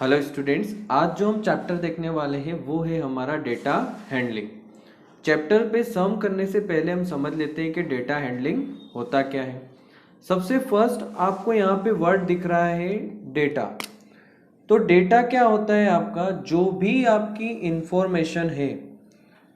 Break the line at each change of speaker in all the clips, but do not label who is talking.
Hello students, आज जो हम चैप्टर देखने वाले हैं वो है हमारा डेटा हैंडलिंग। चैप्टर पे सम करने से पहले हम समझ लेते हैं कि डेटा हैंडलिंग होता क्या है। सबसे फर्स्ट आपको यहाँ पे वर्ड दिख रहा है डेटा। तो डेटा क्या होता है? आपका जो भी आपकी इंफॉर्मेशन है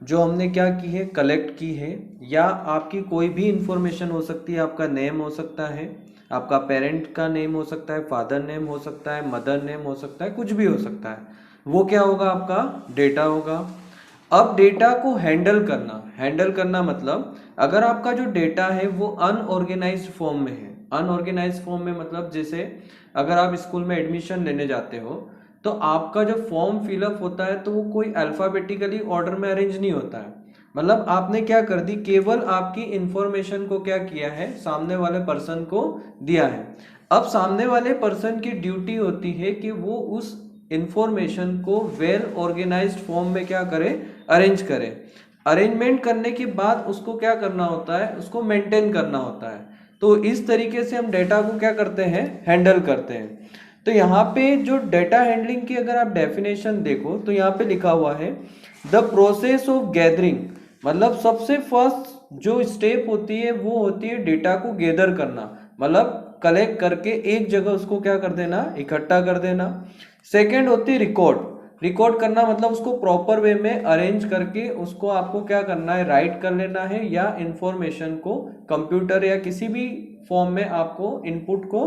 जो हमने क्या की है, कलेक्ट की है, या आपकी कोई भी इंफॉर्मेशन हो सकती है। आपका नेम हो सकता है, आपका पेरेंट का नेम हो सकता है, फादर नेम हो सकता है, मदर नेम हो सकता है, कुछ भी हो सकता है। वो क्या होगा? आपका डेटा होगा। अब डेटा को हैंडल करना मतलब अगर आपका जो डेटा है वो अनऑर्गेनाइज्ड फॉर्म में है। अनऑर्गेनाइज्ड फॉर्म में मतलब जैसे अगर आप स्कूल में एडमिशन लेने जाते हो तो आपका जो फॉर्म फिलअप होता है तो वो कोई अल्फाबेटिकली ऑर्डर में अरेंज नहीं होता है। मतलब आपने क्या कर दी, केवल आपकी इंफॉर्मेशन को क्या किया है, सामने वाले पर्सन को दिया है। अब सामने वाले पर्सन की ड्यूटी होती है कि वो उस इंफॉर्मेशन को वेल ऑर्गेनाइज्ड फॉर्म में क्या करे, अरेंज करे। अरेंजमेंट करने के बाद उसको क्या करना होता है, उसको मेंटेन करना होता है। तो इस तरीके से हम डेटा को क्या करते हैं, हैंडल करते हैं। तो यहाँ पे जो डेटा हैंडलिंग की अगर आप डेफिनेशन देखो तो यहाँ पे लिखा हुआ है द प्रोसेस ऑफ गैदरिंग। मतलब सबसे फर्स्ट जो स्टेप होती है वो होती है डेटा को गैदर करना, मतलब कलेक्ट करके एक जगह उसको क्या कर देना, इकट्ठा कर देना। सेकेंड होती है रिकॉर्ड करना, मतलब उसको प्रॉपर वे में अरेंज करके उसको आपको क्या करना है, राइट कर लेना है, या इंफॉर्मेशन को कंप्यूटर या किसी भी फॉर्म में आपको इनपुट को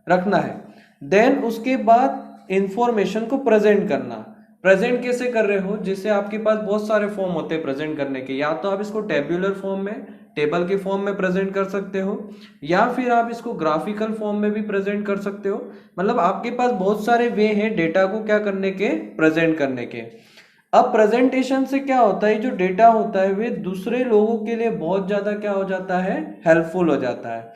रखना है। देन उसके बाद इंफॉर्मेशन को प्रेजेंट करना। प्रेजेंट कैसे कर रहे हो? जैसे आपके पास बहुत सारे फॉर्म होते हैं प्रेजेंट करने के, या तो आप इसको टेब्यूलर फॉर्म में, टेबल के फॉर्म में प्रेजेंट कर सकते हो, या फिर आप इसको ग्राफिकल फॉर्म में भी प्रेजेंट कर सकते हो। मतलब आपके पास बहुत सारे वे हैं डेटा को क्या करने के, प्रेजेंट करने के। अब प्रेजेंटेशन से क्या होता है, जो डेटा होता है वे दूसरे लोगों के लिए बहुत ज्यादा क्या हो जाता है, हेल्पफुल हो जाता है।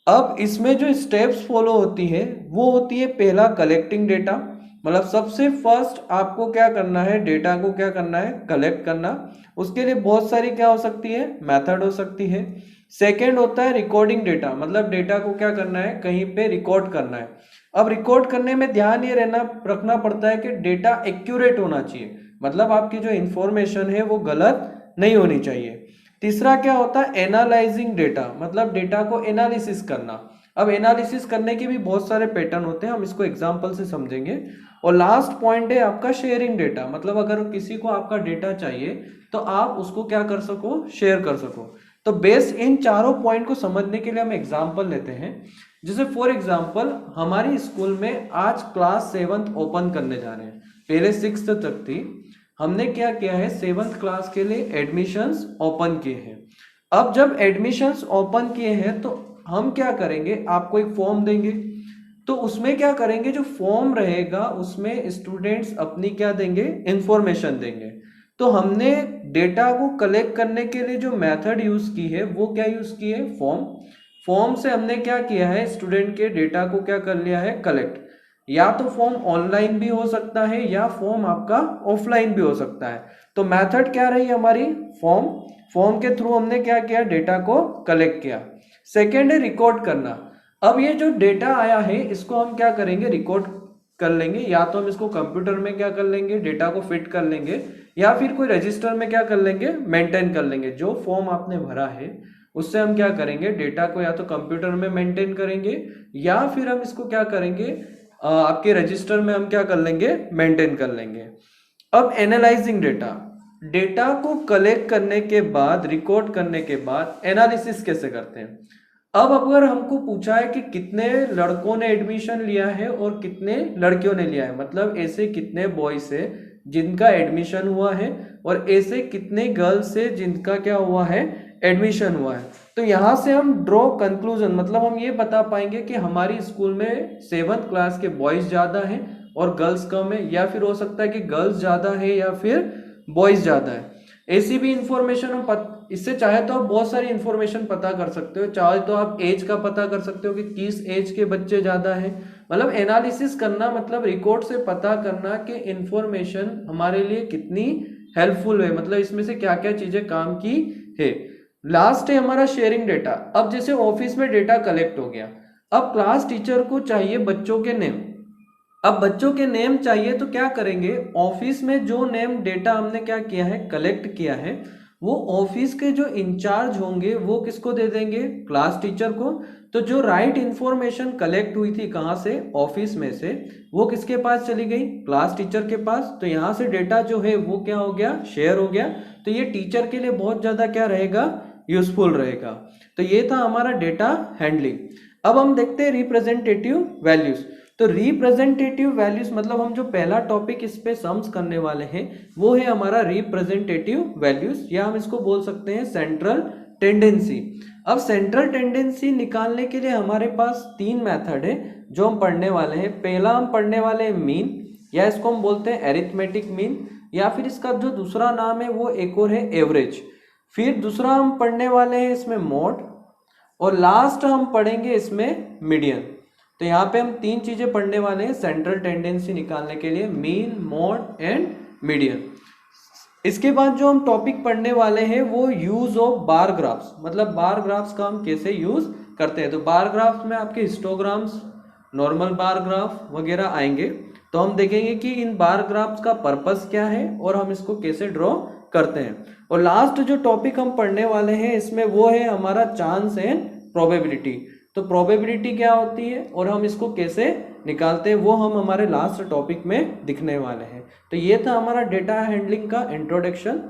अब इसमें जो स्टेप्स फॉलो होती है वो होती है, पहला कलेक्टिंग डेटा। मतलब सबसे फर्स्ट आपको क्या करना है, डेटा को क्या करना है, कलेक्ट करना। उसके लिए बहुत सारी क्या हो सकती है, मेथड हो सकती है। सेकेंड होता है रिकॉर्डिंग डेटा, मतलब डेटा को क्या करना है, कहीं पे रिकॉर्ड करना है। अब रिकॉर्ड करने में ध्यान ये रखना पड़ता है कि डेटा एक्यूरेट होना चाहिए, मतलब आपकी जो इंफॉर्मेशन है वो गलत नहीं होनी चाहिए। तीसरा क्या होता है, एनालाइजिंग डेटा, मतलब डेटा को एनालिसिस करना। अब एनालिसिस करने के भी बहुत सारे पैटर्न होते हैं, हम इसको एग्जांपल से समझेंगे। और लास्ट पॉइंट है आपका शेयरिंग डेटा, मतलब अगर किसी को आपका डेटा चाहिए तो आप उसको क्या कर सको, शेयर कर सको। तो बेस इन चारों पॉइंट को समझने के लिए हम एग्जांपल लेते हैं। जैसे फॉर एग्जांपल हमारी स्कूल में आज क्लास 7th ओपन करने जा रहे हैं, पहले 6th तक थी। हमने क्या किया है, 7th क्लास के लिए एडमिशंस ओपन किए हैं। अब जब एडमिशंस ओपन किए हैं तो हम क्या करेंगे, आपको एक फॉर्म देंगे। तो उसमें क्या करेंगे, जो फॉर्म रहेगा उसमें स्टूडेंट्स अपनी क्या देंगे, इंफॉर्मेशन देंगे। तो हमने डेटा को कलेक्ट करने के लिए जो मेथड यूज की है वो क्या यूज की है, फॉर्म से हमने क्या किया है, स्टूडेंट के डेटा को क्या कर लिया है, कलेक्ट। या तो फॉर्म ऑनलाइन भी हो सकता है या फॉर्म आपका ऑफलाइन भी हो सकता है। तो मेथड क्या रही हमारी, फॉर्म के थ्रू हमने क्या किया, डेटा को कलेक्ट किया। सेकेंड है रिकॉर्ड करना। अब ये जो डेटा आया है इसको हम क्या करेंगे, रिकॉर्ड कर लेंगे। या तो हम इसको कंप्यूटर में क्या कर लेंगे, डेटा को फिट कर लेंगे, या फिर कोई रजिस्टर में क्या कर लेंगे, मेंटेन कर लेंगे। जो फॉर्म आपने भरा है उससे हम क्या करेंगे, डेटा को या तो कंप्यूटर में मेंटेन करेंगे, या फिर हम इसको क्या करेंगे, आपके रजिस्टर में हम क्या कर लेंगे, मेंटेन कर लेंगे। अब एनालाइजिंग डेटा को कलेक्ट करने के बाद, रिकॉर्ड करने के बाद एनालिसिस कैसे करते हैं। अब अगर हमको पूछा है कि कितने लड़कों ने एडमिशन लिया है और कितने लड़कियों ने लिया है, मतलब ऐसे कितने बॉयज है जिनका एडमिशन हुआ है और ऐसे कितने गर्ल्स है जिनका क्या हुआ है, एडमिशन हुआ है। तो यहां से हम ड्रॉ कंक्लूजन, मतलब हम ये बता पाएंगे कि हमारी स्कूल में 7th क्लास के बॉयज ज्यादा हैं और गर्ल्स कम है, या फिर हो सकता है कि गर्ल्स ज्यादा है या फिर बॉयज ज्यादा है। ऐसी भी इंफॉर्मेशन हम इससे चाहे तो आप बहुत सारी इंफॉर्मेशन पता कर सकते हो। चाहे तो आप एज का पता कर सकते हो कि किस एज के बच्चे ज्यादा हैं। मतलब एनालिसिस करना मतलब रिकॉर्ड से पता करना कि इंफॉर्मेशन हमारे लिए कितनी हेल्पफुल है, मतलब इसमें से क्या क्या चीजें काम की है। लास्ट है हमारा शेयरिंग डेटा। अब जैसे ऑफिस में डेटा कलेक्ट हो गया, अब क्लास टीचर को चाहिए बच्चों के नेम। अब बच्चों के नेम चाहिए तो क्या करेंगे, ऑफिस में जो नेम डेटा हमने क्या किया है, कलेक्ट किया है, वो ऑफिस के जो इंचार्ज होंगे वो किसको दे देंगे, क्लास टीचर को। तो जो राइट इंफॉर्मेशन कलेक्ट हुई थी कहाँ से, ऑफिस में से, वो किसके पास चली गई, क्लास टीचर के पास। तो यहाँ से डेटा जो है वो क्या हो गया, शेयर हो गया। तो ये टीचर के लिए बहुत ज़्यादा क्या रहेगा, यूजफुल रहेगा। तो ये था हमारा डेटा हैंडलिंग। अब हम देखते हैं रिप्रेजेंटेटिव वैल्यूज। तो रिप्रेजेंटेटिव वैल्यूज मतलब हम जो पहला टॉपिक इस पे सम्स करने वाले हैं वो है हमारा रिप्रेजेंटेटिव वैल्यूज, या हम इसको बोल सकते हैं सेंट्रल टेंडेंसी। अब सेंट्रल टेंडेंसी निकालने के लिए हमारे पास 3 मेथड है जो हम पढ़ने वाले हैं। पहला हम पढ़ने वाले हैं मीन, या इसको हम बोलते हैं एरिथमेटिक मीन, या फिर इसका जो दूसरा नाम है वो एक और है एवरेज। फिर दूसरा हम पढ़ने वाले हैं इसमें मोड, और लास्ट हम पढ़ेंगे इसमें मीडियन। तो यहाँ पे हम 3 चीजें पढ़ने वाले हैं सेंट्रल टेंडेंसी निकालने के लिए, मीन, मोड एंड मीडियन। इसके बाद जो हम टॉपिक पढ़ने वाले हैं वो यूज ऑफ बार ग्राफ्स, मतलब बार ग्राफ्स का हम कैसे यूज करते हैं। तो बार ग्राफ्स में आपके हिस्टोग्राम्स, नॉर्मल बार ग्राफ वगैरह आएंगे। तो हम देखेंगे कि इन बार ग्राफ्स का पर्पस क्या है और हम इसको कैसे ड्रॉ करते हैं। और लास्ट जो टॉपिक हम पढ़ने वाले हैं इसमें वो है हमारा चांस एंड प्रोबेबिलिटी। तो प्रोबेबिलिटी क्या होती है और हम इसको कैसे निकालते हैं वो हम हमारे लास्ट टॉपिक में दिखने वाले हैं। तो ये था हमारा डेटा हैंडलिंग का इंट्रोडक्शन।